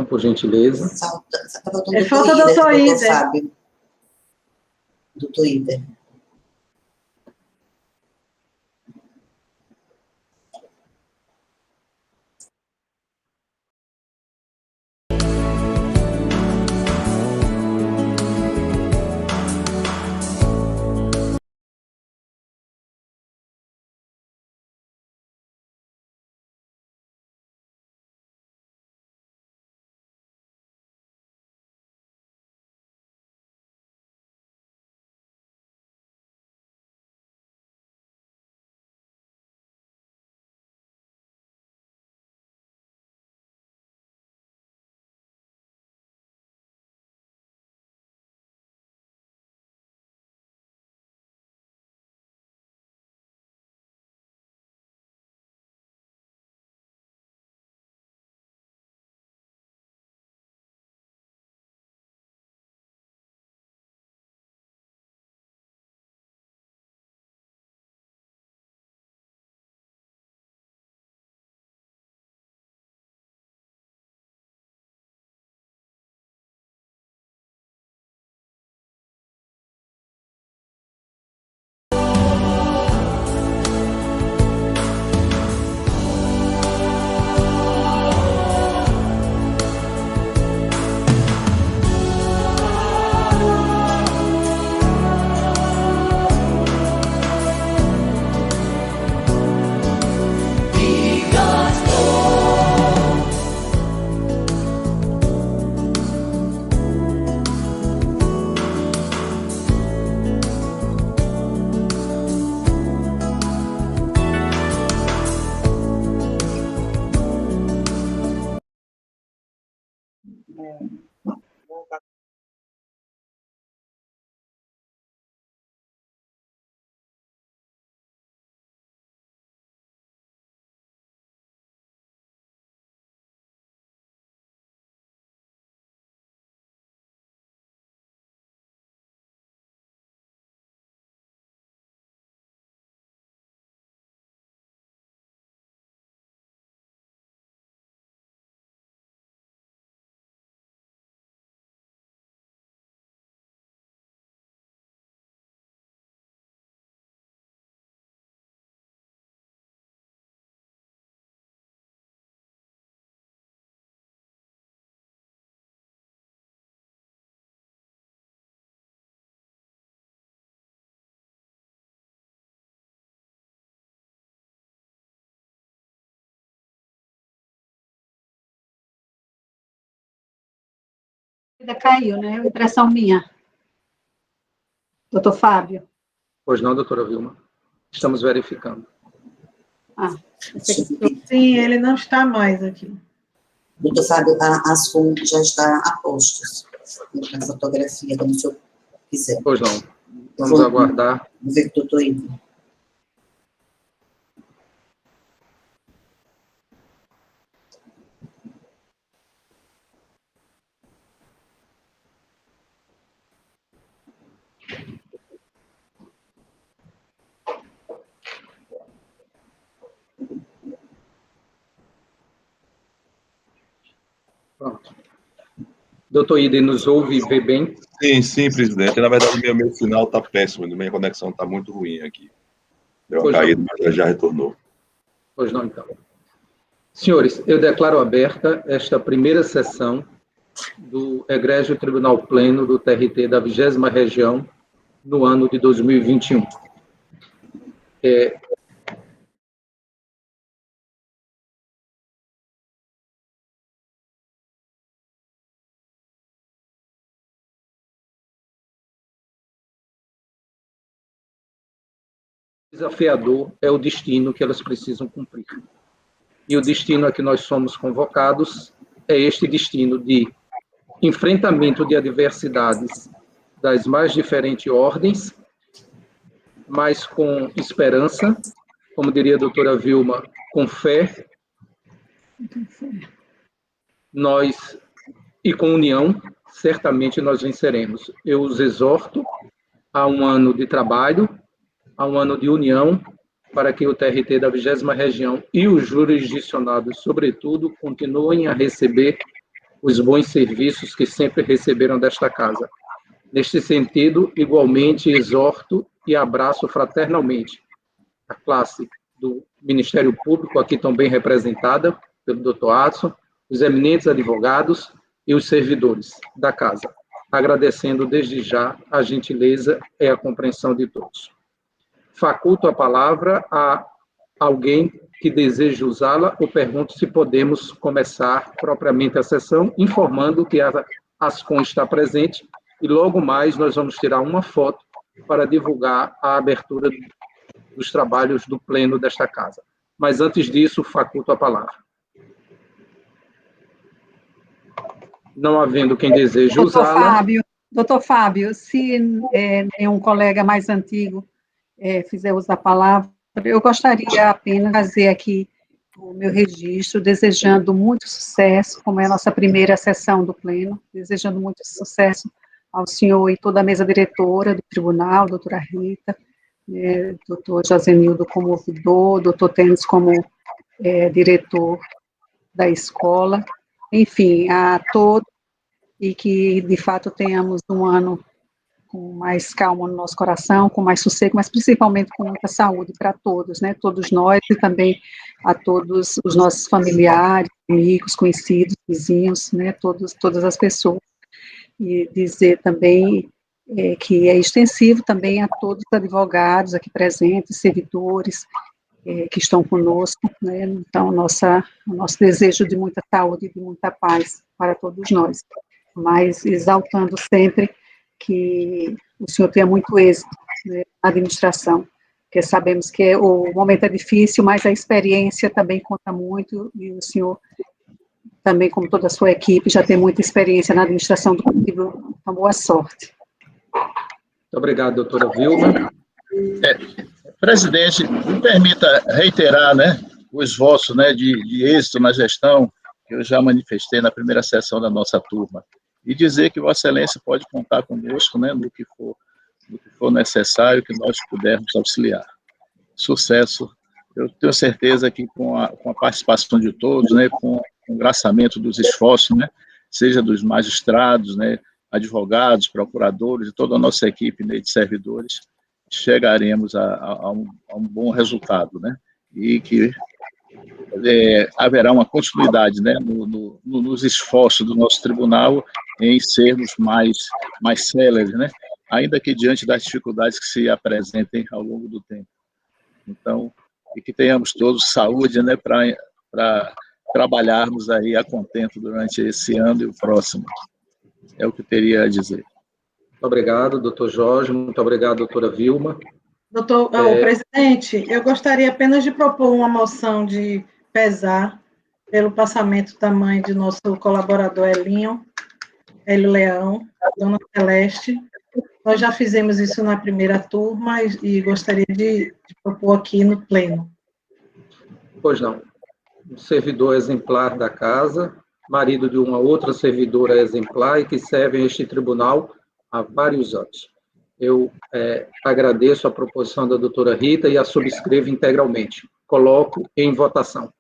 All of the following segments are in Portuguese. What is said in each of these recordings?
Por gentileza. É falta do doutor Fábio. Doutor Ider. Ainda caiu, né? Impressão minha. Doutor Fábio. Pois não, doutora Vilma. Estamos verificando. Sim, ele não está mais aqui. Doutor Fábio, as fontes já estão a postos na fotografia, como o senhor quiser. Pois não. Vamos aguardar. Vou ver que o doutor Ider. Pronto. Doutor Ider, nos ouve e vê bem? Sim, presidente. Na verdade, meu sinal está péssimo, minha conexão está muito ruim aqui. Deu uma caída, mas já retornou. Pois não, então. Senhores, eu declaro aberta esta primeira sessão do Egrégio Tribunal Pleno do TRT da 20ª Região no ano de 2021. Desafiador é o destino que elas precisam cumprir. E o destino a que nós somos convocados é este destino de enfrentamento de adversidades das mais diferentes ordens, mas com esperança, como diria a doutora Vilma, com fé, e com união, certamente nós venceremos. Eu os exorto a um ano de trabalho, a um ano de união, para que o TRT da 20ª Região e os jurisdicionados, sobretudo, continuem a receber os bons serviços que sempre receberam desta casa. Neste sentido, igualmente exorto e abraço fraternalmente a classe do Ministério Público, aqui tão bem representada pelo Dr. Adson, os eminentes advogados e os servidores da casa, agradecendo desde já a gentileza e a compreensão de todos. Faculto a palavra a alguém que deseja usá-la ou pergunto se podemos começar propriamente a sessão, informando que a Ascom está presente e logo mais nós vamos tirar uma foto para divulgar a abertura dos trabalhos do pleno desta casa. Mas antes disso, faculto a palavra. Não havendo quem deseje usá-la... Doutor Fábio, se nenhum colega mais antigo fizer uso da palavra, eu gostaria apenas de fazer aqui o meu registro, desejando muito sucesso, como é a nossa primeira sessão do pleno, desejando muito sucesso ao senhor e toda a mesa diretora do tribunal, doutora Rita, doutor Josenildo como ouvidor, doutor Tênis como diretor da escola, enfim, a todos, e que, de fato, tenhamos um ano com mais calma no nosso coração, com mais sossego, mas principalmente com muita saúde para todos, né, todos nós e também a todos os nossos familiares, amigos, conhecidos, vizinhos, né, todas as pessoas. E dizer também que é extensivo também a todos os advogados aqui presentes, servidores que estão conosco, né, então o nosso desejo de muita saúde e de muita paz para todos nós, mas exaltando sempre que o senhor tenha muito êxito, né, na administração, porque sabemos que o momento é difícil, mas a experiência também conta muito, e o senhor também, como toda a sua equipe, já tem muita experiência na administração do município, então boa sorte. Muito obrigado, doutora Vilma. Presidente, me permita reiterar, né, o esforço, né, de êxito na gestão que eu já manifestei na primeira sessão da nossa turma, e dizer que Vossa Excelência pode contar conosco, né, no que for necessário, que nós pudermos auxiliar. Sucesso. Eu tenho certeza que com a participação de todos, né, com o engraçamento dos esforços, né, seja dos magistrados, né, advogados, procuradores e toda a nossa equipe, né, de servidores, chegaremos a um bom resultado, né, e que haverá uma continuidade, né, nos esforços do nosso tribunal em sermos mais céleres, né, ainda que diante das dificuldades que se apresentem ao longo do tempo. Então, e que tenhamos todos saúde, né, para trabalharmos aí a contento durante esse ano e o próximo. É o que eu teria a dizer. Muito obrigado, doutor Jorge, muito obrigado, doutora Vilma. Doutor, presidente, eu gostaria apenas de propor uma moção de pesar pelo passamento da mãe de nosso colaborador Hélio Leão, dona Celeste. Nós já fizemos isso na primeira turma e gostaria de propor aqui no pleno. Pois não. Um servidor exemplar da casa, marido de uma outra servidora exemplar e que serve a este tribunal há vários anos. Eu agradeço a proposição da doutora Rita e a subscrevo integralmente. Coloco em votação.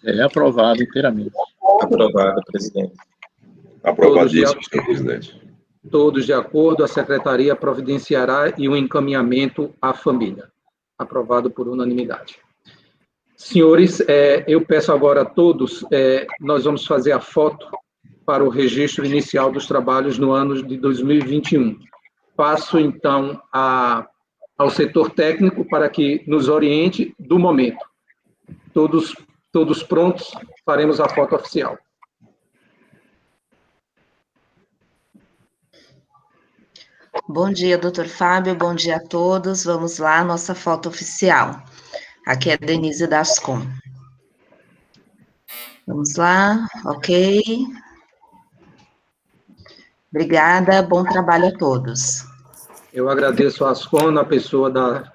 É aprovado inteiramente. Aprovado, presidente. Aprovadíssimo, senhor presidente. Todos de acordo, a secretaria providenciará e o encaminhamento à família. Aprovado por unanimidade. Senhores, eu peço agora a todos, nós vamos fazer a foto para o registro inicial dos trabalhos no ano de 2021. Passo, então, ao setor técnico para que nos oriente do momento. Todos prontos, faremos a foto oficial. Bom dia, doutor Fábio, bom dia a todos. Vamos lá, nossa foto oficial. Aqui é a Denise da Ascom. Vamos lá, ok. Obrigada, bom trabalho a todos. Eu agradeço a Ascom, na pessoa da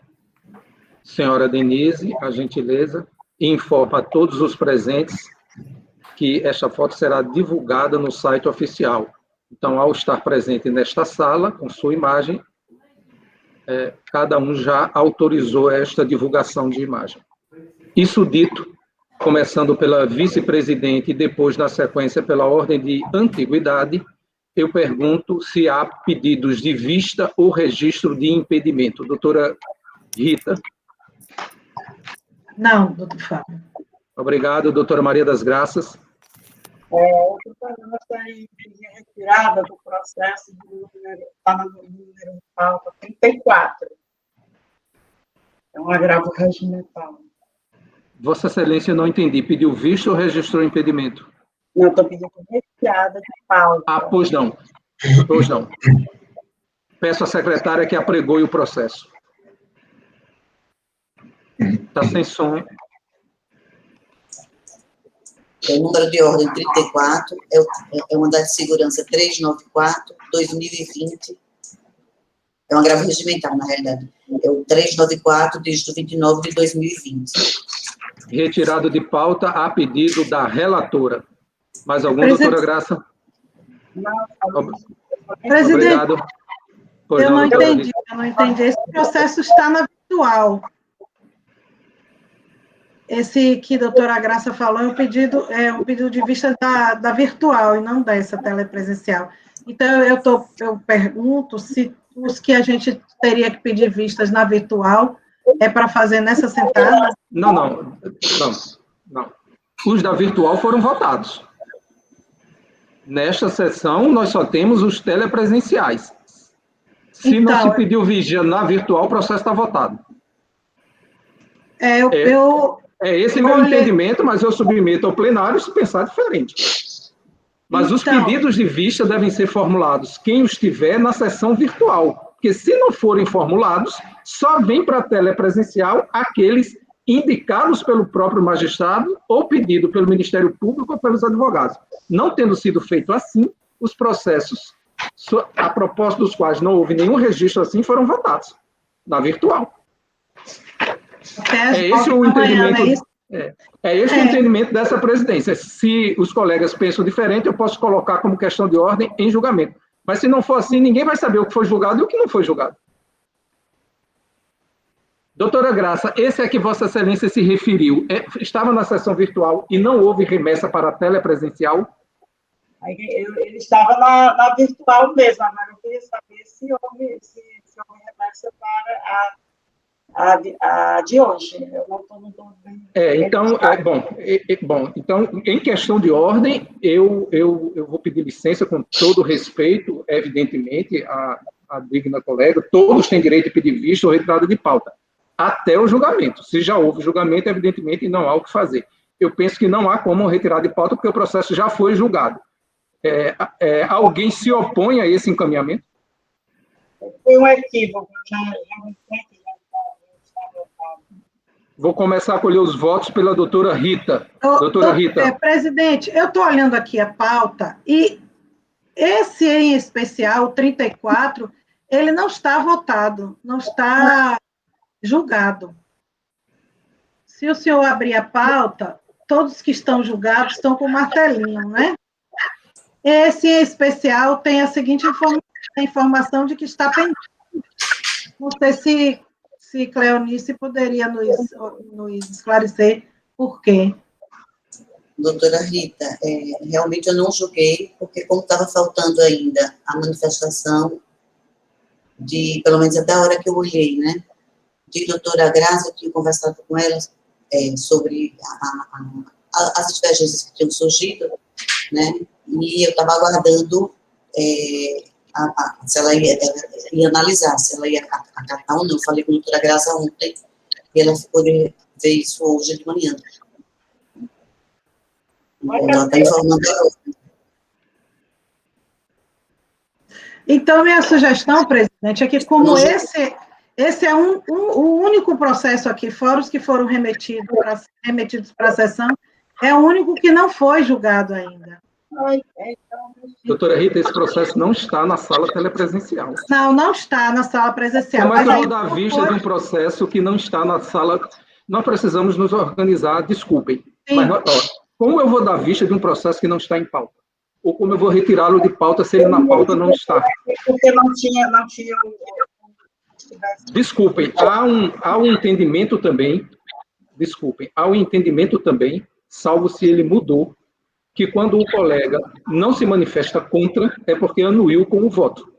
senhora Denise, a gentileza, e informo a todos os presentes que esta foto será divulgada no site oficial. Então, ao estar presente nesta sala, com sua imagem, cada um já autorizou esta divulgação de imagem. Isso dito, começando pela vice-presidente e depois, na sequência, pela ordem de antiguidade, eu pergunto se há pedidos de vista ou registro de impedimento. Doutora Rita. Não, doutor Fábio. Obrigado. Doutora Maria das Graças. Eu gostaria de pedir retirada do processo está no número de pauta 34. É um agravo regimental. Vossa Excelência, não entendi. Pediu vista ou registrou impedimento? Não, estou pedindo retirada de pauta. Ah, pois não. Pois não. Peço à secretária que apregoe o processo. Está sem som. O número de ordem 34 é uma da segurança 394/2020. É um agravo regimental, na realidade. É o 394, dígito 29 de 2020. Retirado de pauta a pedido da relatora. Mais algum, doutora Graça? Não, presidente, obrigado. Eu não entendi. Esse processo está na virtual. Esse que a doutora Graça falou é um pedido de vista da virtual e não dessa telepresencial. Então, eu pergunto se os que a gente teria que pedir vistas na virtual é para fazer nessa sentada? Não. Os da virtual foram votados. Nesta sessão, nós só temos os telepresenciais. Se não se pediu vigia na virtual, o processo está votado. É esse meu entendimento, mas eu submeto ao plenário se pensar diferente. Mas os pedidos de vista devem ser formulados quem os tiver na sessão virtual, porque se não forem formulados, só vem para a telepresencial aqueles indicados pelo próprio magistrado ou pedido pelo Ministério Público ou pelos advogados. Não tendo sido feito assim, os processos, a propósito dos quais não houve nenhum registro assim, foram votados na virtual. É esse o entendimento. É esse o entendimento dessa presidência. Se os colegas pensam diferente, eu posso colocar como questão de ordem em julgamento. Mas se não for assim, ninguém vai saber o que foi julgado e o que não foi julgado. Doutora Graça, esse é que Vossa Excelência se referiu. Estava na sessão virtual e não houve remessa para a telepresencial? Ele estava na virtual mesmo, mas eu queria saber se houve remessa para a de hoje. Eu não estou bem. Então, em questão de ordem, eu vou pedir licença com todo respeito, evidentemente, a digna colega, todos têm direito de pedir vista ou retirada de pauta, até o julgamento. Se já houve julgamento, evidentemente, não há o que fazer. Eu penso que não há como retirar de pauta, porque o processo já foi julgado. Alguém se opõe a esse encaminhamento? Foi um equívoco, já me entendo. Vou começar a colher os votos pela doutora Rita. Doutora Rita. Presidente, eu estou olhando aqui a pauta e esse em especial, o 34, ele não está votado, não está julgado. Se o senhor abrir a pauta, todos que estão julgados estão com martelinho, né? Esse em especial tem a seguinte informação de que está pendente. Não sei se Cleonice poderia nos esclarecer por quê. Doutora Rita, realmente eu não julguei, porque como estava faltando ainda a manifestação pelo menos até a hora que eu olhei, né, de doutora Graça, eu tinha conversado com ela sobre as divergências que tinham surgido, né, e eu estava aguardando se ela ia analisar, se ela ia acatar ou não. Eu falei com a doutora Graça ontem, e ela ficou de ver isso hoje de manhã. Ela está informando agora. Então, minha sugestão, presidente, é que como esse é o único processo aqui, fora os que foram remetidos para a sessão, é o único que não foi julgado ainda. Doutora Rita, esse processo não está na sala telepresencial. Não está na sala presencial. Como é que eu vou dar vista de um processo que não está na sala? Nós precisamos nos organizar, desculpem. Mas, como eu vou dar vista de um processo que não está em pauta? Ou como eu vou retirá-lo de pauta se ele na pauta não está? Porque não tinha... Desculpem, há um entendimento também desculpem, ao entendimento também, salvo se ele mudou, que quando o colega não se manifesta contra, é porque anuiu com o voto.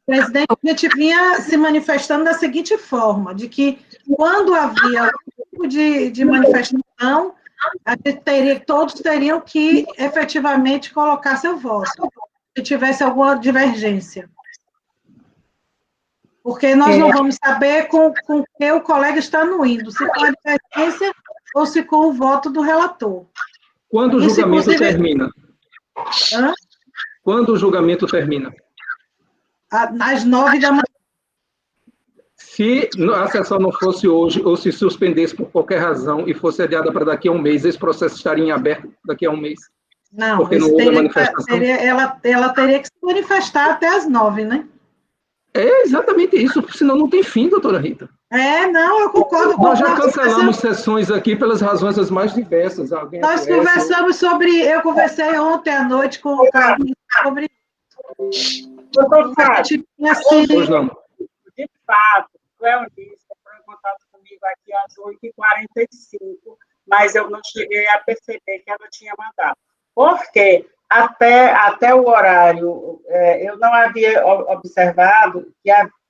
Presidente, a gente vinha se manifestando da seguinte forma, de que quando havia algum tipo de manifestação, todos teriam que efetivamente colocar seu voto, se tivesse alguma divergência. Porque nós não vamos saber com que o colega está anuindo, se com a divergência ou se com o voto do relator. Quando o julgamento termina? Hã? Quando o julgamento termina? Às 9 da manhã. Se a sessão não fosse hoje, ou se suspendesse por qualquer razão e fosse adiada para daqui a um mês, esse processo estaria em aberto daqui a um mês? Não, porque não houve a manifestação? Ela teria que se manifestar até às 9, né? É exatamente isso, senão não tem fim, doutora Rita. Não, eu concordo com Nós já cancelamos sessões aqui pelas razões as mais diversas. Nós conversamos sobre... Eu conversei ontem à noite com o Carlos sobre isso. Doutor Fábio, Pois não. De fato, o Cleonice entrou em contato comigo aqui às 8h45, mas eu não cheguei a perceber que ela tinha mandado. Porque até o horário, eu não havia observado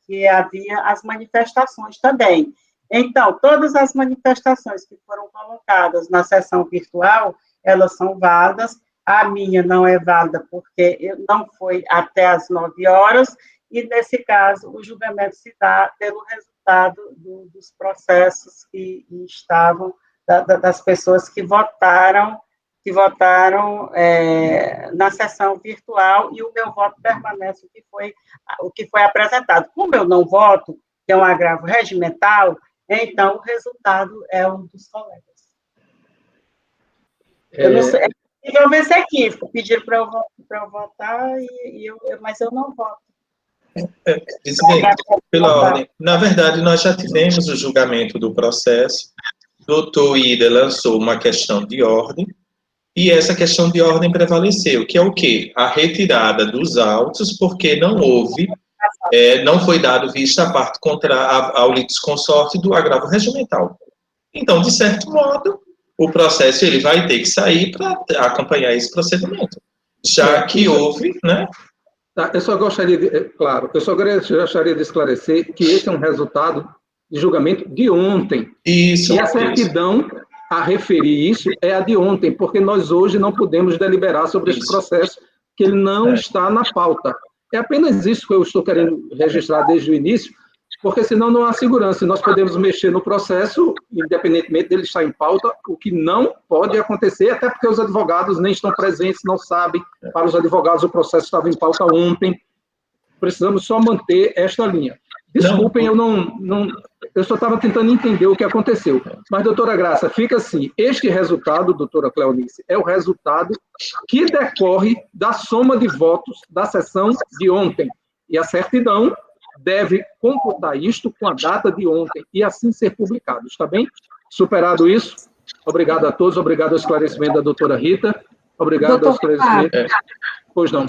que havia as manifestações também. Então, todas as manifestações que foram colocadas na sessão virtual, elas são válidas. A minha não é válida porque não foi até as 9 horas, e, nesse caso, o julgamento se dá pelo resultado dos processos que estavam, das pessoas que votaram na sessão virtual, e o meu voto permanece o que foi apresentado. Como eu não voto, que é um agravo regimental, então o resultado é um dos colegas. Eu não sei, eu ver esse equívoco, pediram para eu votar, mas eu não voto. Presidente, pela ordem, na verdade, nós já tivemos o julgamento do processo, o doutor Ida lançou uma questão de ordem, e essa questão de ordem prevaleceu, que é o quê? A retirada dos autos, porque não houve, não foi dado vista à parte ao litisconsorte do agravo regimental. Então, de certo modo, o processo ele vai ter que sair para acompanhar esse procedimento, já que houve, né? Eu só gostaria de esclarecer que esse é um resultado de julgamento de ontem. Isso. E a certidão a referir isso é a de ontem, porque nós hoje não podemos deliberar sobre esse processo, que ele não está na pauta. É apenas isso que eu estou querendo registrar desde o início, porque senão não há segurança. Nós podemos mexer no processo, independentemente dele estar em pauta, o que não pode acontecer, até porque os advogados nem estão presentes, não sabem. Para os advogados, o processo estava em pauta ontem. Precisamos só manter esta linha. Desculpem, eu só estava tentando entender o que aconteceu. Mas, doutora Graça, fica assim, este resultado, doutora Cleonice, é o resultado que decorre da soma de votos da sessão de ontem. E a certidão deve computar isto com a data de ontem e assim ser publicado, está bem? Superado isso, obrigado a todos, obrigado ao esclarecimento da doutora Rita, obrigado ao esclarecimento. Pois não.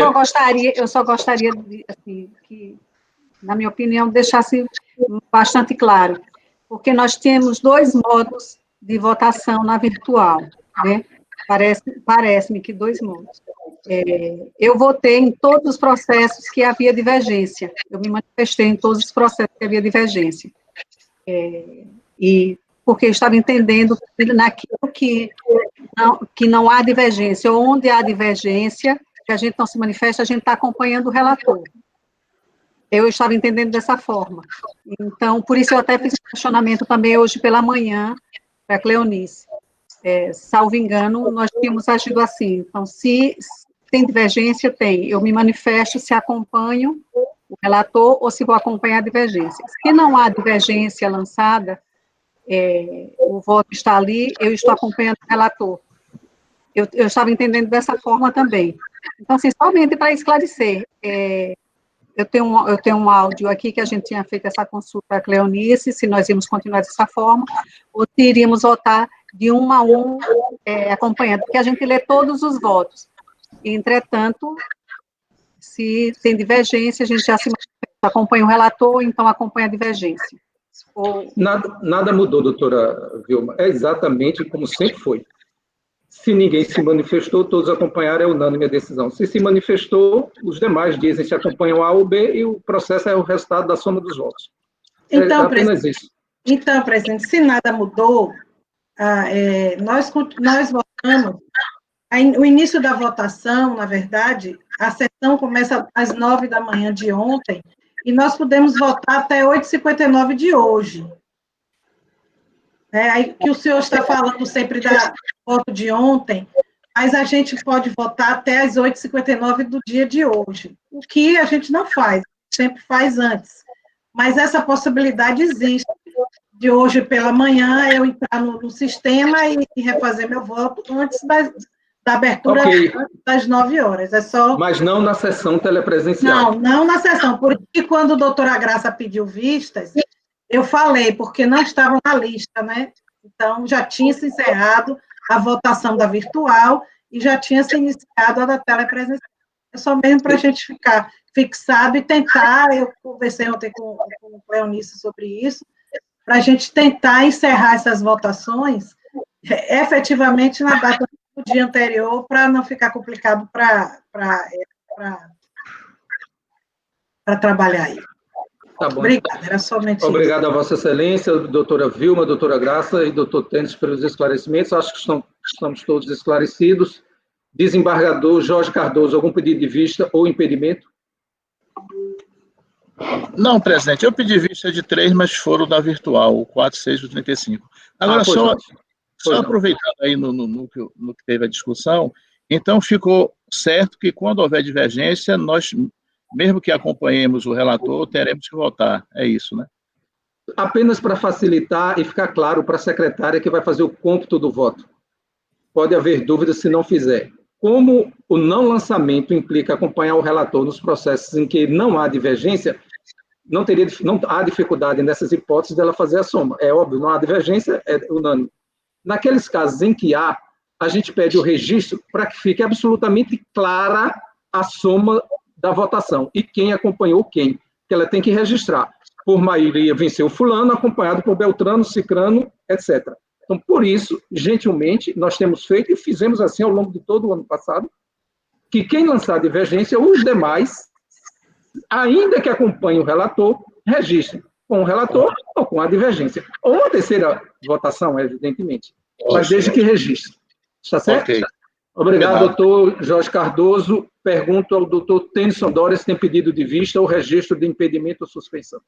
Eu só gostaria de, assim, que, na minha opinião, deixasse bastante claro, porque nós temos 2 modos de votação na virtual, né? Parece-me que 2 modos. Eu votei em todos os processos que havia divergência. Eu me manifestei em todos os processos que havia divergência. E porque eu estava entendendo que naquilo que não há divergência, ou onde há divergência, que a gente não se manifesta, a gente está acompanhando o relator. Eu estava entendendo dessa forma. Então, por isso eu até fiz um questionamento também hoje pela manhã para a Cleonice. Salvo engano, nós tínhamos agido assim. Então, se tem divergência, tem. Eu me manifesto se acompanho o relator ou se vou acompanhar a divergência. Se não há divergência lançada, o voto está ali, eu estou acompanhando o relator. Eu estava entendendo dessa forma também. Então, assim, somente para esclarecer, eu tenho um áudio aqui que a gente tinha feito essa consulta para a Cleonice, se nós íamos continuar dessa forma, ou se iríamos votar de 1 a 1, acompanhando, porque a gente lê todos os votos. Entretanto, se tem divergência, a gente já se acompanha o relator, então acompanha a divergência. Nada mudou, doutora Vilma. É exatamente como sempre foi. Se ninguém se manifestou, todos acompanharam, é unânime a decisão. Se se manifestou, os demais dizem se acompanham A ou B e o processo é o resultado da soma dos votos. Então, é apenas isso. Então, presidente, se nada mudou, nós votamos. O início da votação, na verdade, a sessão começa às 9 da manhã de ontem e nós podemos votar até 8h59 de hoje. Aí que o senhor está falando sempre da voto de ontem, mas a gente pode votar até às 8h59 do dia de hoje, o que a gente não faz, sempre faz antes. Mas essa possibilidade existe, de hoje pela manhã eu entrar no sistema e refazer meu voto antes da abertura das 9 horas. É só... Mas não na sessão telepresencial. Não na sessão, porque quando a doutora Graça pediu vistas, eu falei, porque não estavam na lista, né? Então, já tinha se encerrado a votação da virtual e já tinha se iniciado a da telepresencial. É só mesmo para a gente ficar fixado e tentar, eu conversei ontem com o Cleonice sobre isso, para a gente tentar encerrar essas votações efetivamente na data do dia anterior, para não ficar complicado para trabalhar aí. Tá bom. Obrigada, era somente Obrigado a Vossa Excelência, doutora Vilma, doutora Graça e doutor Tênis pelos esclarecimentos. Acho que estamos todos esclarecidos. Desembargador Jorge Cardoso, algum pedido de vista ou impedimento? Não, presidente, eu pedi vista de 3, mas foram da virtual, o 4, 6 e o 35. Agora, só aproveitando aí no que teve a discussão, então ficou certo que quando houver divergência, nós, mesmo que acompanhemos o relator, teremos que votar. É isso, né? Apenas para facilitar e ficar claro para a secretária que vai fazer o cômputo do voto. Pode haver dúvida se não fizer. Como o não lançamento implica acompanhar o relator nos processos em que não há divergência, não há dificuldade nessas hipóteses dela fazer a soma. É óbvio, não há divergência, é unânime. Naqueles casos em que há, a gente pede o registro para que fique absolutamente clara a soma da votação e quem acompanhou quem, que ela tem que registrar. Por maioria venceu fulano, acompanhado por Beltrano, Cicrano, etc. Então, por isso, gentilmente, nós temos feito e fizemos assim ao longo de todo o ano passado, que quem lançar divergência, os demais, ainda que acompanhem o relator, registrem com o relator ou com a divergência. Ou uma terceira votação, evidentemente, mas desde que registre. Está certo? Okay. Obrigado, doutor Jorge Cardoso. Pergunto ao doutor Tennyson Doria se tem pedido de vista ou registro de impedimento ou suspeição.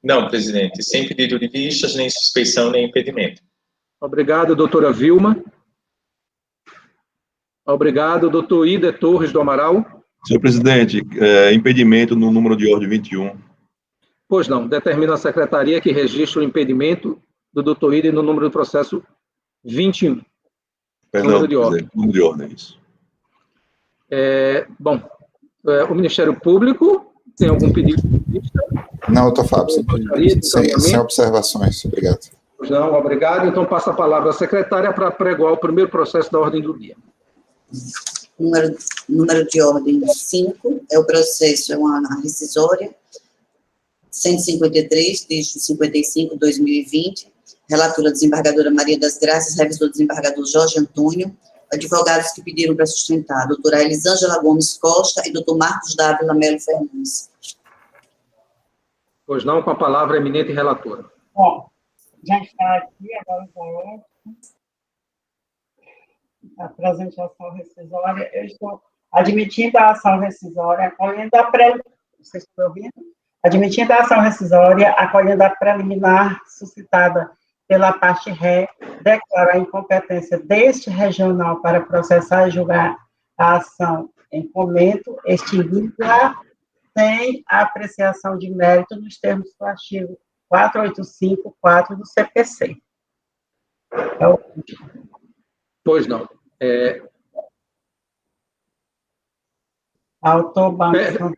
Não, presidente, sem pedido de vistas, nem suspeição, nem impedimento. Obrigado, doutora Vilma. Obrigado, doutor Ida Torres do Amaral. Senhor presidente, impedimento no número de ordem 21. Pois não, determina a secretaria que registre o impedimento do doutor Ida no número do processo 21. Perdão, número de ordem. Número de ordem, isso. Bom, o Ministério Público tem algum pedido de vista? Não, doutor Fábio, sem observações, obrigado. Pois não, obrigado. Então, passa a palavra à secretária para pregoar o primeiro processo da ordem do dia. Número de ordem 5, é o processo, é uma rescisória, 153, dígito 55, 2020, relatora desembargadora Maria das Graças, revisor desembargador Jorge Antônio, advogados que pediram para sustentar, doutora Elisângela Gomes Costa e doutor Marcos Dávila Melo Fernandes. Pois não, com a palavra a eminente relatora. Bom, já está aqui, agora já a apresentação rescisória. Eu estou admitindo a ação rescisória, acolhendo a Vocês estão ouvindo? Admitindo a ação rescisória, acolhendo a preliminar suscitada pela parte ré, declara a incompetência deste regional para processar e julgar a ação em comento, extinguindo-a sem a apreciação de mérito nos termos do artigo 485.4 do CPC. Pois não. Autor Banco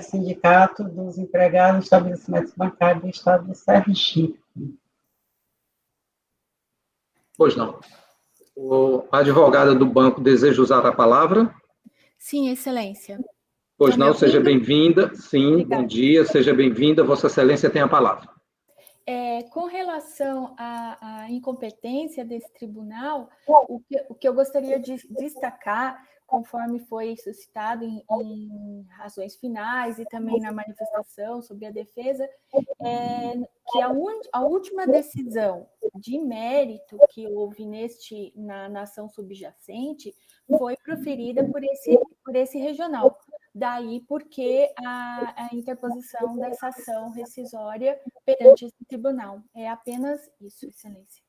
Sindicato dos Empregados de Estabelecimentos Bancários do Estado de Sergipe. Pois não. A advogada do banco deseja usar a palavra? Sim, Excelência. Pois não, seja bem-vinda. Sim, obrigada. Bom dia, seja bem-vinda. Vossa Excelência tem a palavra. Com relação à incompetência desse tribunal, o que eu gostaria de destacar, conforme foi suscitado em razões finais e também na manifestação sobre a defesa, é que a última decisão de mérito que houve na ação subjacente foi proferida por esse regional. Daí porque a interposição dessa ação rescisória perante esse tribunal. É apenas isso, Excelência.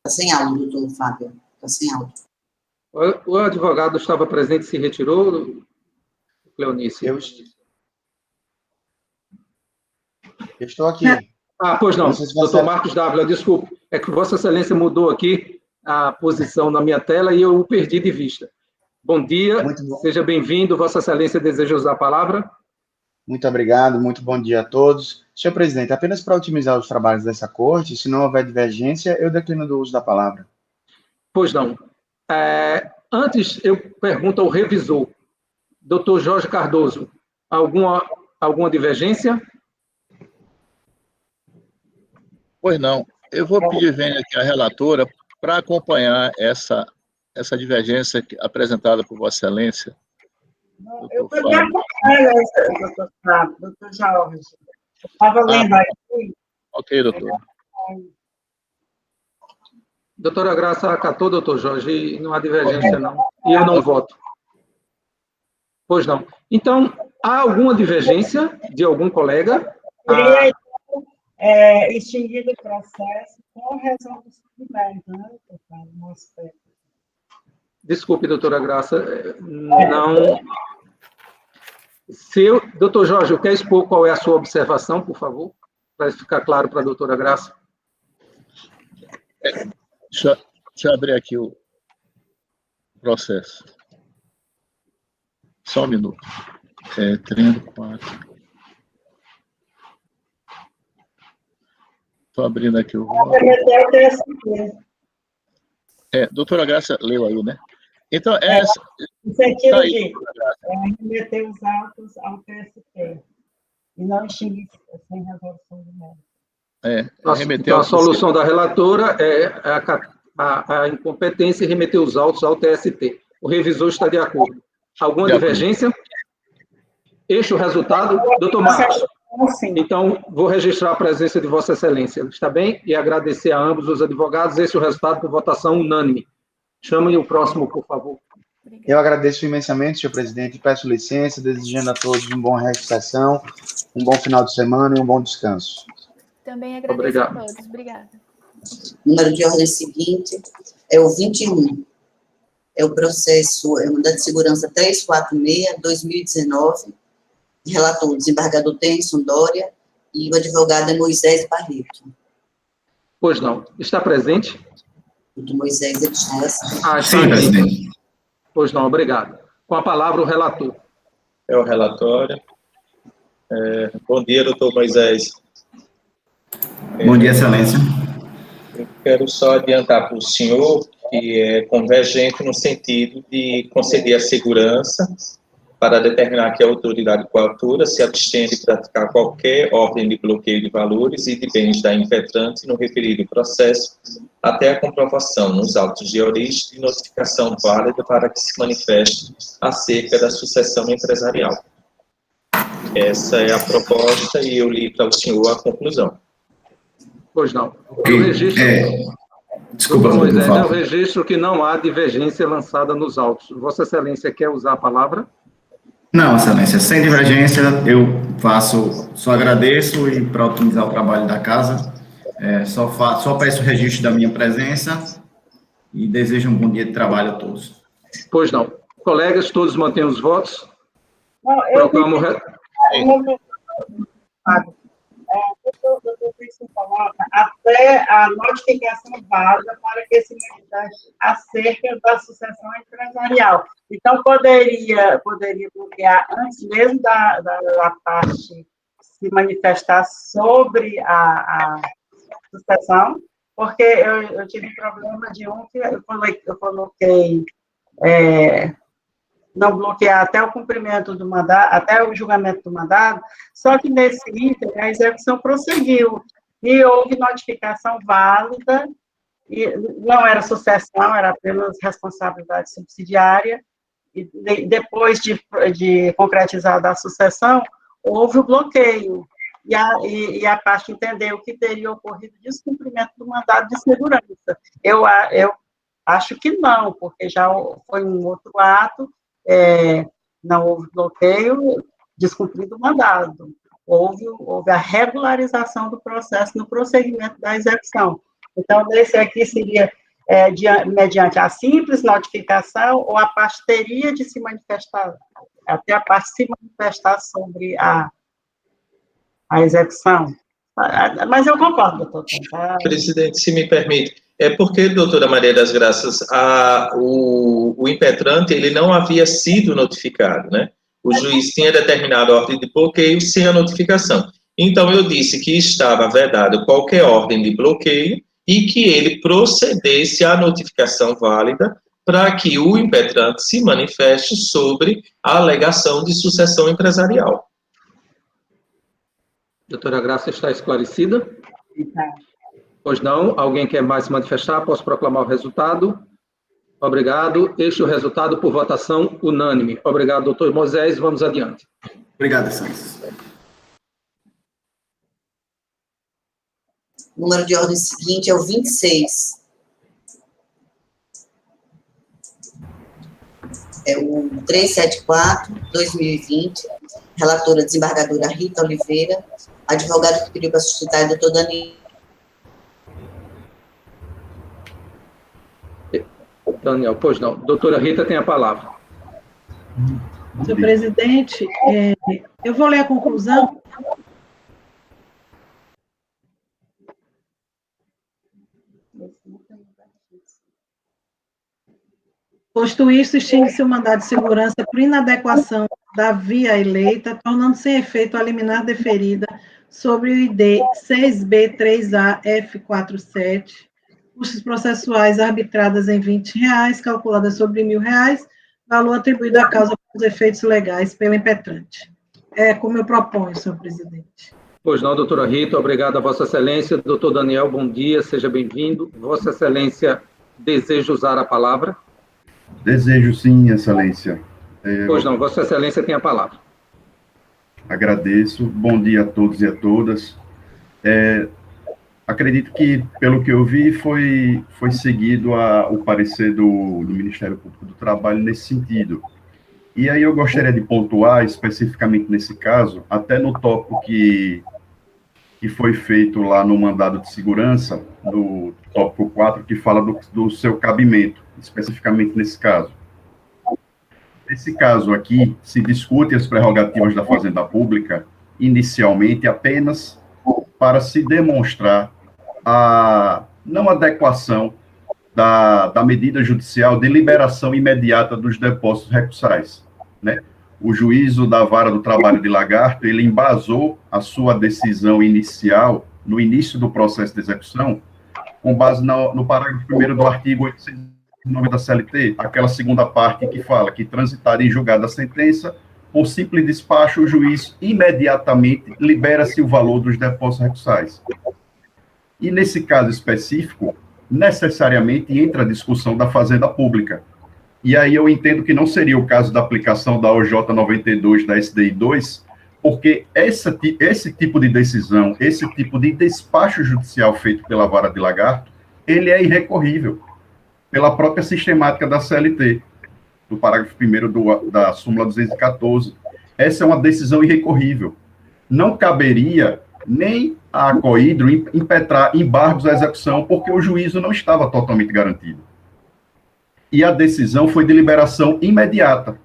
Está sem áudio, doutor Fábio. Está sem áudio. O advogado estava presente e se retirou, Cleonice? Eu estou aqui. Pois não. Doutor Marcos Dávila, desculpe. É que Vossa Excelência mudou aqui a posição na minha tela e eu o perdi de vista. Bom dia, seja bem-vindo. Vossa Excelência deseja usar a palavra? Muito obrigado, muito bom dia a todos. Senhor presidente, apenas para otimizar os trabalhos dessa corte, se não houver divergência, eu declino do uso da palavra. Pois não. Antes, eu pergunto ao revisor, doutor Jorge Cardoso, alguma divergência? Pois não. Eu vou pedir vênia aqui à relatora para acompanhar essa divergência apresentada por Vossa Excelência. Eu também acompanho doutor Fábio, doutor Jorge. Estava lendo aqui. Ok, doutor. Doutora Graça acatou, doutor Jorge, e não há divergência, não. E eu não voto. Pois não. Então, há alguma divergência de algum colega? Queria extinguir o processo com resolução de mérito, né, no aspecto. Desculpe, doutora Graça, não... Doutor Jorge, quer expor qual é a sua observação, por favor? Para ficar claro para a doutora Graça. Deixa eu abrir aqui o processo. Só um minuto. 34. Estou abrindo aqui o... doutora Graça leu aí, né? Então, isso aqui, tá remeter os autos ao TST e não extinguir sem resolução de mérito. Então, a solução da relatora é a incompetência e remeter os autos ao TST. O revisor está de acordo. Alguma divergência? Este é o resultado? Doutor Marcos. Então, vou registrar a presença de Vossa Excelência. Está bem? E agradecer a ambos os advogados. Esse é o resultado por votação unânime. Chame o próximo, por favor. Eu agradeço imensamente, senhor presidente, peço licença, desejando a todos um bom resto de sessão, um bom final de semana e um bom descanso. Também agradeço a todos. Obrigada. O número de ordem seguinte é o 21. É o processo, é o mandado de segurança 346-2019, relator o desembargador Tenson Dória e o advogado é Moisés Barreto. Pois não. Está presente? Do Moisés, ele está assim. Sim, presidente. Pois não, obrigado. Com a palavra, o relator. É o relatório. Bom dia, doutor Moisés. Bom dia, Excelência. Eu quero só adiantar para o senhor que é convergente no sentido de conceder a segurança para determinar que a autoridade coautora se abstém de praticar qualquer ordem de bloqueio de valores e de bens da impetrante no referido processo até a comprovação nos autos de origem de notificação válida para que se manifeste acerca da sucessão empresarial. Essa é a proposta e eu li para o senhor a conclusão. Pois não. O registro... Desculpa, Moisés, é o registro que não há divergência lançada nos autos. Vossa Excelência quer usar a palavra? Não, Excelência, sem divergência, eu só agradeço e para otimizar o trabalho da casa, só peço o registro da minha presença e desejo um bom dia de trabalho a todos. Pois não. Colegas, todos mantêm os votos? Não, até a notificação válida para que se manifeste acerca da sucessão empresarial. Então, poderia bloquear antes mesmo da parte se manifestar sobre a sucessão, porque eu tive um problema de que eu coloquei não bloquear até o cumprimento do mandado, até o julgamento do mandado, só que nesse ínterim a execução prosseguiu, e houve notificação válida, e não era sucessão, era apenas responsabilidade subsidiária, e depois de concretizada a sucessão, houve o bloqueio, e a parte entendeu que teria ocorrido descumprimento do mandado de segurança. Eu acho que não, porque já foi um outro ato, não houve bloqueio, descumprido o mandado. Houve a regularização do processo no prosseguimento da execução. Então, esse aqui seria mediante a simples notificação, ou a parte teria de se manifestar, até a parte se manifestar sobre a execução. Mas eu concordo, doutor. Presidente, se me permite, porque, doutora Maria das Graças, o impetrante, ele não havia sido notificado, né? O juiz tinha determinado a ordem de bloqueio sem a notificação. Então, eu disse que estava vedado qualquer ordem de bloqueio e que ele procedesse à notificação válida para que o impetrante se manifeste sobre a alegação de sucessão empresarial. Doutora Graça, está esclarecida? Pois não. Alguém quer mais se manifestar? Posso proclamar o resultado? Obrigado. Este é o resultado por votação unânime. Obrigado, doutor Moisés. Vamos adiante. Obrigado, Excelência. O número de ordem seguinte é o 26. É o 374/2020. Relatora desembargadora Rita Oliveira. Advogado que pediu para suscitar é o doutor Daniel, pois não. Doutora Rita tem a palavra. Senhor presidente, eu vou ler a conclusão. Posto isto, extingue-se o mandado de segurança por inadequação da via eleita, tornando sem efeito a liminar deferida sobre o ID 6B3AF47, custos processuais arbitradas em R$20, calculadas sobre R$1.000, valor atribuído à causa pelos efeitos legais pelo impetrante. É como eu proponho, senhor presidente. Pois não, doutora Rita, obrigado a Vossa Excelência. Doutor Daniel, bom dia, seja bem-vindo. Vossa Excelência deseja usar a palavra? Desejo sim, Excelência. Pois não, Vossa Excelência tem a palavra. Agradeço. Bom dia a todos e a todas. Acredito que, pelo que eu vi, foi seguido o parecer do Ministério Público do Trabalho nesse sentido. E aí eu gostaria de pontuar, especificamente nesse caso, até no tópico que foi feito lá no mandado de segurança, no tópico 4, que fala do seu cabimento, especificamente nesse caso. Nesse caso aqui, se discute as prerrogativas da Fazenda Pública, inicialmente apenas para se demonstrar a não adequação da medida judicial de liberação imediata dos depósitos recursais, né? O juízo da Vara do Trabalho de Lagarto, ele embasou a sua decisão inicial, no início do processo de execução, com base no parágrafo 1º do artigo 809 da CLT, aquela segunda parte que fala que, transitada em julgada a sentença, por simples despacho, o juiz imediatamente libera-se o valor dos depósitos recursais. E, nesse caso específico, necessariamente entra a discussão da Fazenda Pública. E aí eu entendo que não seria o caso da aplicação da OJ 92 da SDI 2, porque esse tipo de decisão, esse tipo de despacho judicial feito pela Vara de Lagarto, ele é irrecorrível pela própria sistemática da CLT, do parágrafo 1º da súmula 214. Essa é uma decisão irrecorrível. Não caberia nem a Coidro impetrar embargos à execução, porque o juízo não estava totalmente garantido. E a decisão foi de liberação imediata.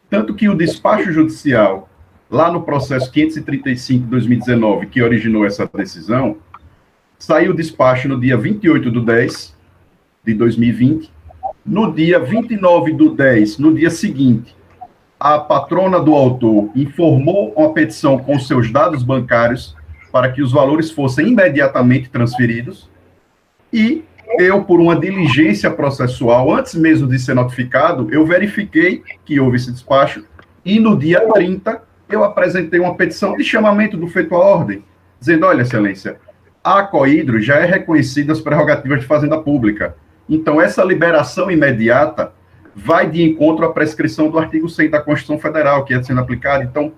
Tanto que o despacho judicial, lá no processo 535 de 2019, que originou essa decisão, saiu o despacho no dia 28/10 de 2020. No dia 29/10, no dia seguinte, a patrona do autor informou uma petição com seus dados bancários para que os valores fossem imediatamente transferidos, e eu, por uma diligência processual, antes mesmo de ser notificado, eu verifiquei que houve esse despacho e no dia 30 eu apresentei uma petição de chamamento do feito à ordem, dizendo, olha, excelência, a Cohidro já é reconhecida as prerrogativas de fazenda pública. Então, essa liberação imediata vai de encontro à prescrição do artigo 100 da Constituição Federal, que é sendo aplicado. Então,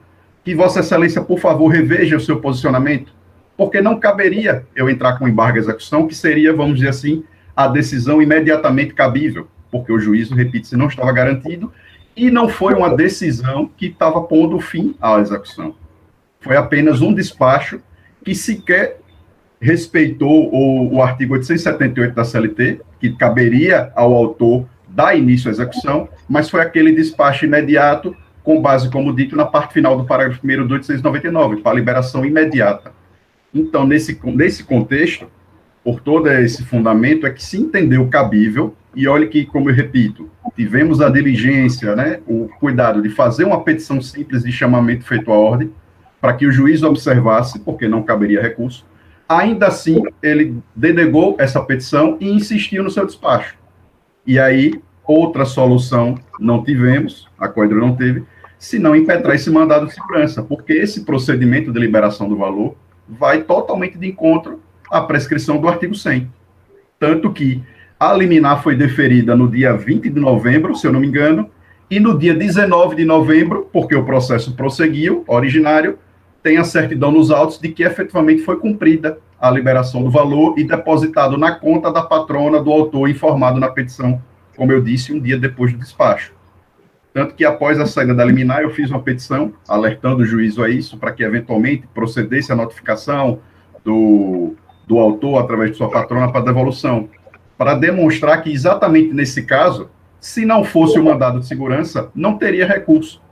que Vossa Excelência, por favor, reveja o seu posicionamento, porque não caberia eu entrar com embargo à execução, que seria, vamos dizer assim, a decisão imediatamente cabível, porque o juízo, repito-se, não estava garantido, e não foi uma decisão que estava pondo fim à execução. Foi apenas um despacho que sequer respeitou o artigo 878 da CLT, que caberia ao autor dar início à execução, mas foi aquele despacho imediato, com base, como dito, na parte final do parágrafo 1º do 899, para a liberação imediata. Então, nesse contexto, por todo esse fundamento, é que se entendeu cabível, e olha que, como eu repito, tivemos a diligência, né, o cuidado de fazer uma petição simples de chamamento feito à ordem, para que o juiz observasse, porque não caberia recurso. Ainda assim, ele denegou essa petição e insistiu no seu despacho. E aí, outra solução não tivemos, a Cohidro não teve, senão impetrar esse mandado de segurança, porque esse procedimento de liberação do valor vai totalmente de encontro à prescrição do artigo 100. Tanto que a liminar foi deferida no dia 20 de novembro, se eu não me engano, e no dia 19 de novembro, porque o processo prosseguiu, originário, tem a certidão nos autos de que efetivamente foi cumprida a liberação do valor e depositado na conta da patrona do autor informado na petição, como eu disse, um dia depois do despacho. Tanto que após a saída da liminar, eu fiz uma petição alertando o juízo a isso, para que eventualmente procedesse a notificação do autor através de sua patrona para devolução, para demonstrar que exatamente nesse caso, se não fosse o mandado de segurança, não teria recurso.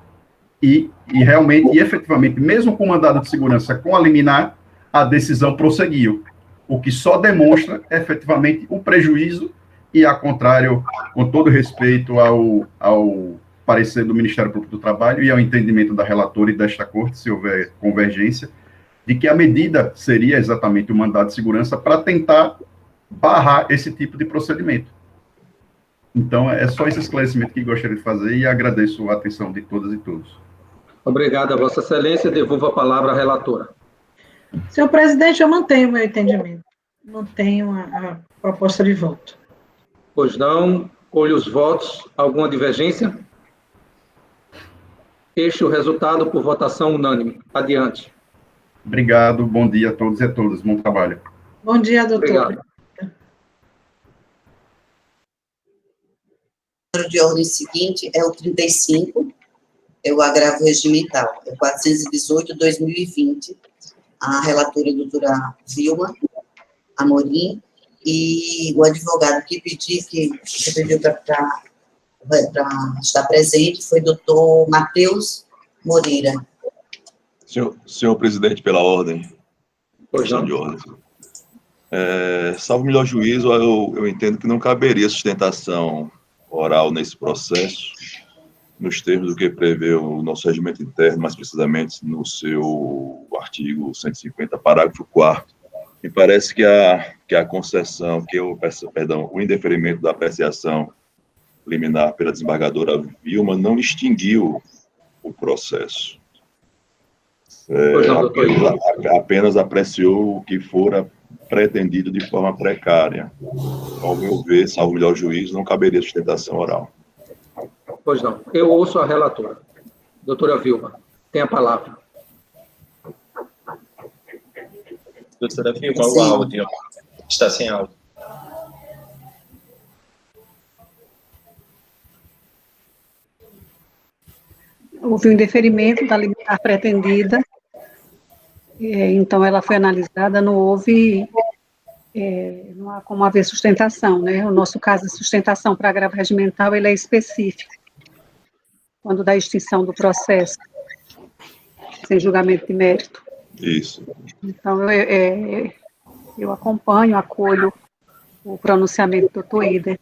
E realmente, e efetivamente, mesmo com o mandado de segurança com a liminar, a decisão prosseguiu, o que só demonstra efetivamente o prejuízo e, a contrário, com todo respeito ao parecer do Ministério Público do Trabalho e ao entendimento da relatora e desta Corte, se houver convergência, de que a medida seria exatamente o mandado de segurança para tentar barrar esse tipo de procedimento. Então, é só esse esclarecimento que gostaria de fazer e agradeço a atenção de todas e todos. Obrigado, Vossa Excelência. Devolvo a palavra à relatora. Senhor presidente, eu mantenho o meu entendimento. Mantenho a proposta de voto. Pois não. Colho os votos. Alguma divergência? Este é o resultado por votação unânime. Adiante. Obrigado. Bom dia a todos e a todas. Bom trabalho. Bom dia, doutor. Obrigado. O número de ordem seguinte é o 35, é o agravo regimental, é 418/2020. A relatora, a doutora Vilma Amorim, e o advogado que pediu para estar presente foi o doutor Matheus Moreira. Senhor presidente, pela ordem. Questão de ordem. Salvo o melhor juízo, eu entendo que não caberia sustentação oral nesse processo, nos termos do que prevê o nosso regimento interno, mais precisamente no seu artigo 150, parágrafo 4º. Me parece que a concessão, o indeferimento da apreciação liminar pela desembargadora Vilma não extinguiu o processo. Apenas apreciou o que fora pretendido de forma precária. Ao meu ver, salvo o melhor juízo, não caberia sustentação oral. Pois não. Eu ouço a relatora. Doutora Vilma, tem a palavra. Doutora Vilma, o áudio está sem áudio. Houve um indeferimento da liminar pretendida, então ela foi analisada, não houve, não há como haver sustentação, né? O nosso caso de sustentação para agravo regimental, ele é específico, quando da extinção do processo, sem julgamento de mérito. Isso. Então, eu acompanho, acolho o pronunciamento do doutor Ider.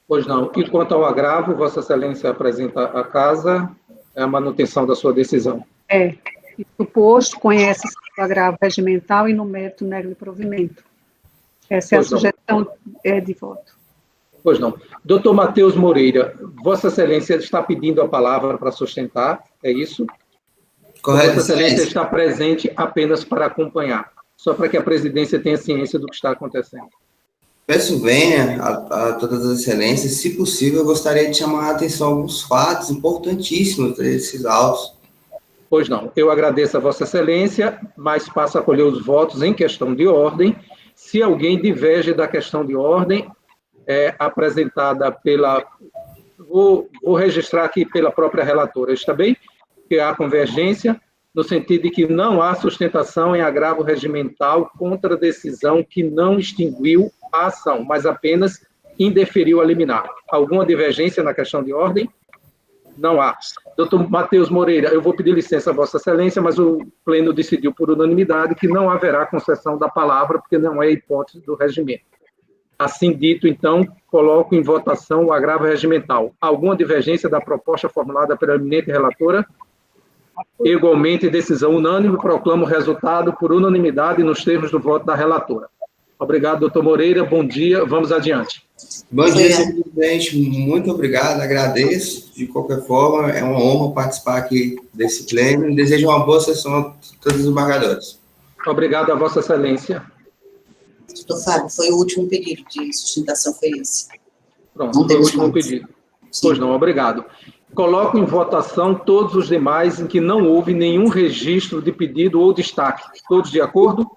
Pois não. E quanto ao agravo, Vossa Excelência apresenta à Casa a manutenção da sua decisão. Suposto, conhece o agravo regimental e no mérito nega-lhe provimento. Essa é a sugestão de voto. Pois não. Doutor Matheus Moreira, Vossa Excelência está pedindo a palavra para sustentar, é isso? Correto. Vossa Excelência está presente apenas para acompanhar, só para que a presidência tenha ciência do que está acontecendo. Peço venha a todas as excelências, se possível, eu gostaria de chamar a atenção a alguns fatos importantíssimos desses autos. Pois não, eu agradeço a Vossa Excelência, mas passo a colher os votos em questão de ordem. Se alguém diverge da questão de ordem, apresentada pela... Vou registrar aqui pela própria relatora, está bem? Que há convergência, no sentido de que não há sustentação em agravo regimental contra a decisão que não extinguiu a ação, mas apenas indeferiu a liminar. Alguma divergência na questão de ordem? Não há. Doutor Matheus Moreira, eu vou pedir licença a Vossa Excelência, mas o Pleno decidiu por unanimidade que não haverá concessão da palavra, porque não é hipótese do regimento. Assim dito, então, coloco em votação o agravo regimental. Alguma divergência da proposta formulada pela eminente relatora? Igualmente, decisão unânime, proclamo o resultado por unanimidade nos termos do voto da relatora. Obrigado, doutor Moreira. Bom dia. Vamos adiante. Bom dia, senhor presidente. Muito obrigado. Agradeço. De qualquer forma, é uma honra participar aqui desse pleno. Desejo uma boa sessão a todos os embargadores. Obrigado a Vossa Excelência. Doutor Fábio, foi o último pedido de sustentação, foi esse. Pronto, foi o último pedido. Pois não, obrigado. Coloco em votação todos os demais em que não houve nenhum registro de pedido ou destaque. Todos de acordo?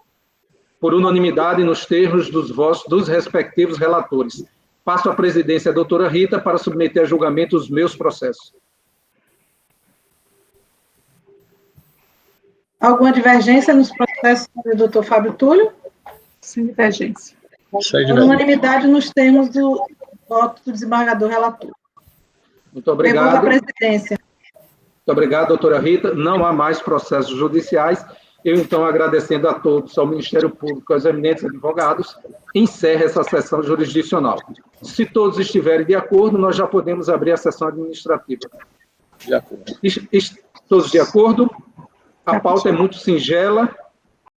Por unanimidade nos termos dos votos dos respectivos relatores. Passo a presidência à doutora Rita para submeter a julgamento os meus processos. Alguma divergência nos processos do doutor Fábio Túlio? Sem divergência. Por unanimidade nos termos do voto do desembargador relator. Muito obrigado. Pergunta à presidência. Muito obrigado, doutora Rita. Não há mais processos judiciais. Eu, então, agradecendo a todos, ao Ministério Público, aos eminentes advogados, encerro essa sessão jurisdicional. Se todos estiverem de acordo, nós já podemos abrir a sessão administrativa. De acordo. Todos de acordo? A pauta é muito singela.